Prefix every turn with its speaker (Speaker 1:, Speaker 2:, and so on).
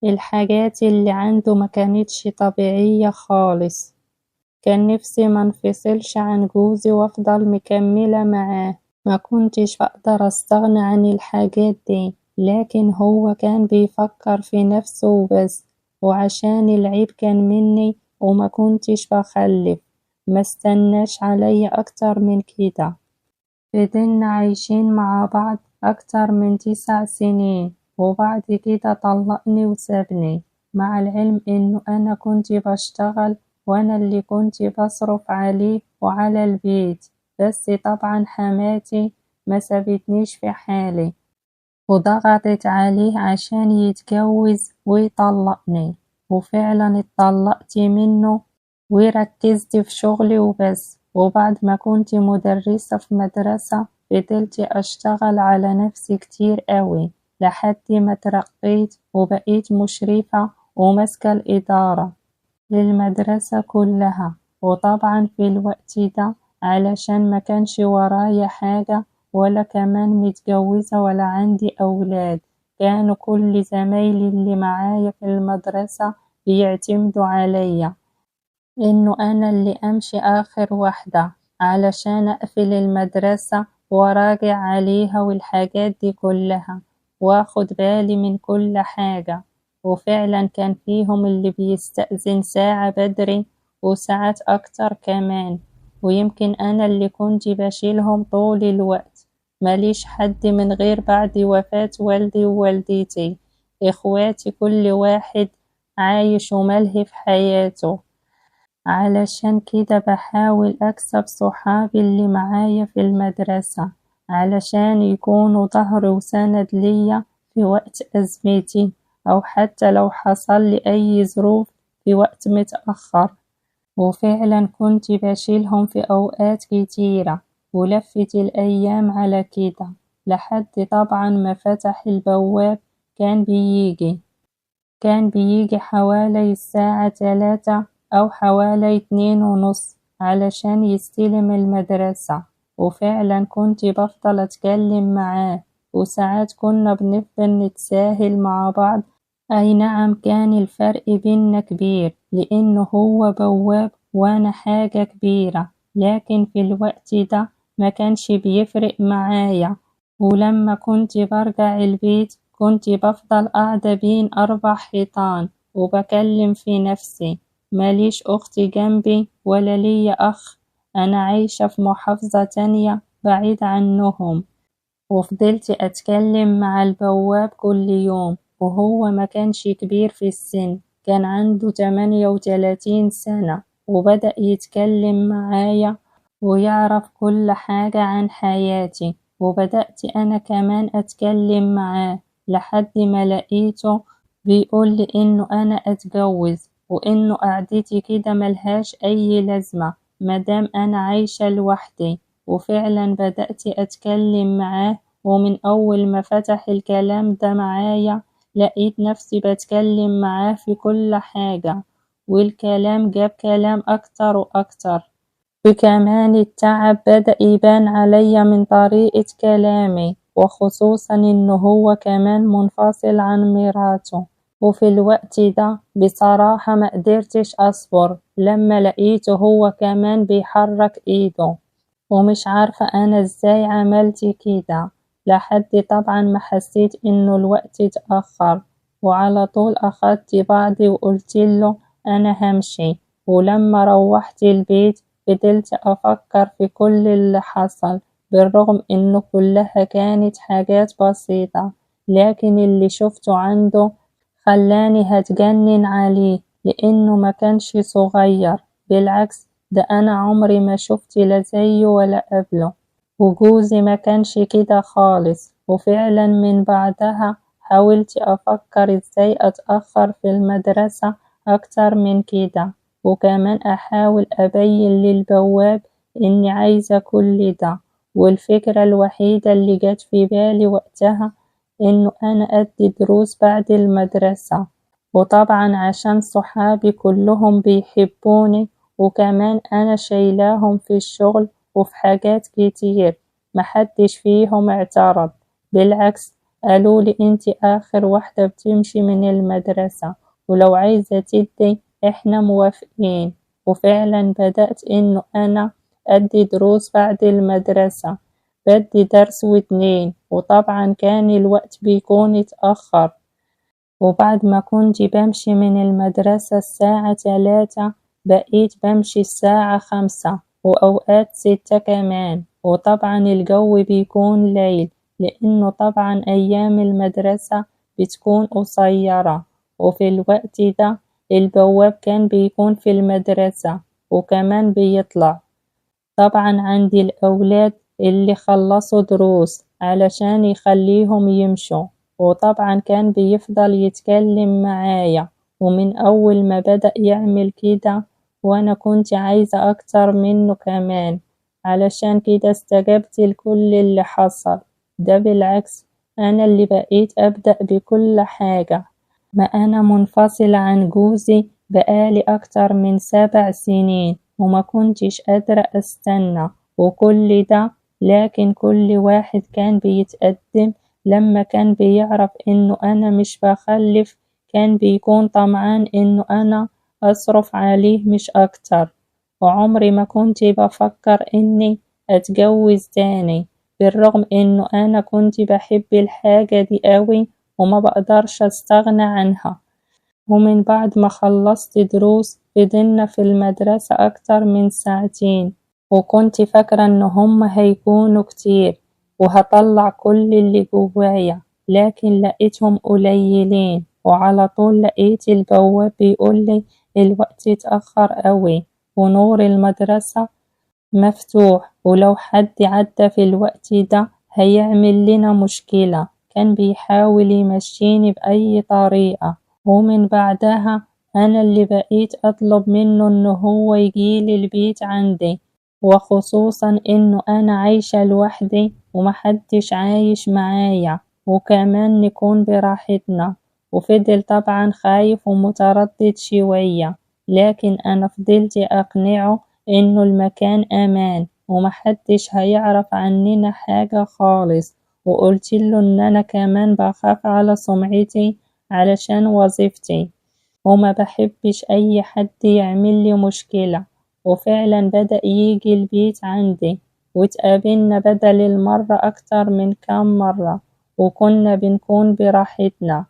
Speaker 1: الحاجات اللي عنده ما كانتش طبيعية خالص. كان نفسي ما انفصلش عن جوزي وافضل مكملة معاه. ما كنتش بقدر استغنى عن الحاجات دي، لكن هو كان بيفكر في نفسه وبس، وعشان العيب كان مني وما كنتش بخلف، ما استناش عليا اكتر من كده. فضلنا عايشين مع بعض اكتر من 9 سنين، وبعد كده طلقني وسابني، مع العلم انه انا كنت بشتغل وانا اللي كنت بصرف عليه وعلى البيت، بس طبعا حماتي ما سابتنيش في حالي وضغطت عليه عشان يتجوز ويطلقني، وفعلا اتطلقت منه وركزت في شغلي وبس. وبعد ما كنت مدرسة في مدرسة فضلت أشتغل على نفسي كتير قوي لحد ما ترقيت وبقيت مشرفة وماسكة الإدارة للمدرسة كلها. وطبعا في الوقت ده علشان ما كانش ورايا حاجة ولا كمان متجوزة ولا عندي أولاد، كانوا كل زمايلي اللي معايا في المدرسة بيعتمدوا عليا إنه أنا اللي أمشي آخر واحدة علشان أقفل المدرسة وراجع عليها والحاجات دي كلها واخد بالي من كل حاجة. وفعلا كان فيهم اللي بيستأذن ساعة بدري وساعات أكتر كمان، ويمكن أنا اللي كنت بشيلهم طول الوقت. ماليش حد من غير بعد وفاة والدي ووالدتي، إخواتي كل واحد عايش وملهي في حياته. علشان كده بحاول أكسب صحابي اللي معايا في المدرسة علشان يكونوا ظهر وسند ليا في وقت أزمتي، أو حتى لو حصل لي أي ظروف في وقت متأخر. وفعلا كنت بشيلهم في أوقات كتيرة، ولفت الأيام على كده لحد طبعا ما فتح البواب. كان بيجي حوالي الساعة 3 أو حوالي 2:30 علشان يستلم المدرسة، وفعلا كنت بفضل أتكلم معاه، وساعات كنا بنفضل نتساهل مع بعض. أي نعم كان الفرق بينا كبير لأنه هو بواب وأنا حاجة كبيرة، لكن في الوقت ده ما كانش بيفرق معايا. ولما كنت برجع البيت كنت بفضل قاعدة بين 4 حيطان وبكلم في نفسي، ماليش أخت جنبي ولا ليا أخ، أنا عايشة في محافظة تانية بعيد عنهم. وفضلت أتكلم مع البواب كل يوم، وهو ما كانش كبير في السن، كان عنده 38 سنة، وبدأ يتكلم معايا ويعرف كل حاجة عن حياتي. وبدأت أنا كمان أتكلم معاه لحد ما لقيته بيقول لي إنه أنا أتجوز، وإنه قعدتي كده ملهاش أي لازمة مادام أنا عايشة لوحدي. وفعلا بدأت أتكلم معاه، ومن أول ما فتح الكلام ده معايا لقيت نفسي بتكلم معاه في كل حاجة، والكلام جاب كلام أكتر وأكتر. وكمان التعب بدأ يبان عليا من طريقة كلامي، وخصوصا إنه هو كمان منفصل عن مراته. وفي الوقت ده بصراحة ما قدرتش أصبر لما لقيته هو كمان بيحرك إيده، ومش عارفة أنا إزاي عملت كده، لحد طبعا ما حسيت إنه الوقت اتأخر، وعلى طول أخدت بعضي وقلت له أنا همشي. ولما روحت البيت فضلت أفكر في كل اللي حصل، بالرغم إنه كلها كانت حاجات بسيطة، لكن اللي شفته عنده خلاني هتجنن عليه، لأنه ما كانش صغير، بالعكس ده أنا عمري ما شفت لا زيه ولا قبله. وجوزي ما كانش كده خالص. وفعلا من بعدها حاولت أفكر إزاي أتأخر في المدرسة أكتر من كده، وكمان أحاول أبين للبواب إني عايزة كل ده. والفكرة الوحيدة اللي جت في بالي وقتها إنه أنا أدي دروس بعد المدرسة، وطبعا عشان صحابي كلهم بيحبوني، وكمان أنا شايلاهم في الشغل وفي حاجات كتير، محدش فيهم اعترض، بالعكس قالولي انتي آخر واحدة بتمشي من المدرسة، ولو عايزة تدي احنا موافقين. وفعلا بدأت انه انا ادي دروس بعد المدرسة، بدي درس واتنين، وطبعا كان الوقت بيكون اتأخر. وبعد ما كنت بمشي من المدرسة الساعة 3 بقيت بمشي الساعة 5 وأوقات 6 كمان. وطبعا الجو بيكون ليل، لأنه طبعا أيام المدرسة بتكون قصيرة. وفي الوقت ده البواب كان بيكون في المدرسة وكمان بيطلع. طبعا عندي الأولاد اللي خلصوا دروس علشان يخليهم يمشوا، وطبعا كان بيفضل يتكلم معايا. ومن أول ما بدأ يعمل كده وأنا كنت عايزة أكتر منه كمان، علشان كده استجبت لكل اللي حصل ده. بالعكس، أنا اللي بقيت أبدأ بكل حاجة. ما أنا منفصلة عن جوزي بقالي أكتر من 7 سنين، وما كنتش قادرة أستنى وكل ده. لكن كل واحد كان بيتقدم لما كان بيعرف إنه أنا مش بخلف، كان بيكون طمعان إنه أنا أصرف عليه مش أكتر. وعمري ما كنت بفكر إني أتجوز تاني، بالرغم إنه أنا كنت بحب الحاجة دي قوي وما بقدرش أستغنى عنها. ومن بعد ما خلصت دروس فضلنا في المدرسة أكتر من 2 ساعة، وكنت فاكرة إن هما هيكونوا كتير وهطلع كل اللي جوايا، لكن لقيتهم قليلين. وعلى طول لقيت البواب بيقولي الوقت اتأخر قوي ونور المدرسة مفتوح، ولو حد عدى في الوقت ده هيعمل لنا مشكلة. كان بيحاول يمشيني بأي طريقة. ومن بعدها أنا اللي بقيت أطلب منه إنه هو يجيلي البيت عندي، وخصوصا إنه أنا عايشة لوحدي ومحدش عايش معايا، وكمان نكون براحتنا. وفضل طبعا خايف ومتردد شوية، لكن أنا فضلت أقنعه إنه المكان أمان ومحدش هيعرف عننا حاجة خالص. وقلتله إن أنا كمان بخاف على سمعتي علشان وظيفتي، وما بحبش أي حد يعمل لي مشكلة. وفعلا بدأ يجي البيت عندي، واتقابلنا بدل المرة أكتر من كام مرة، وكنا بنكون براحتنا.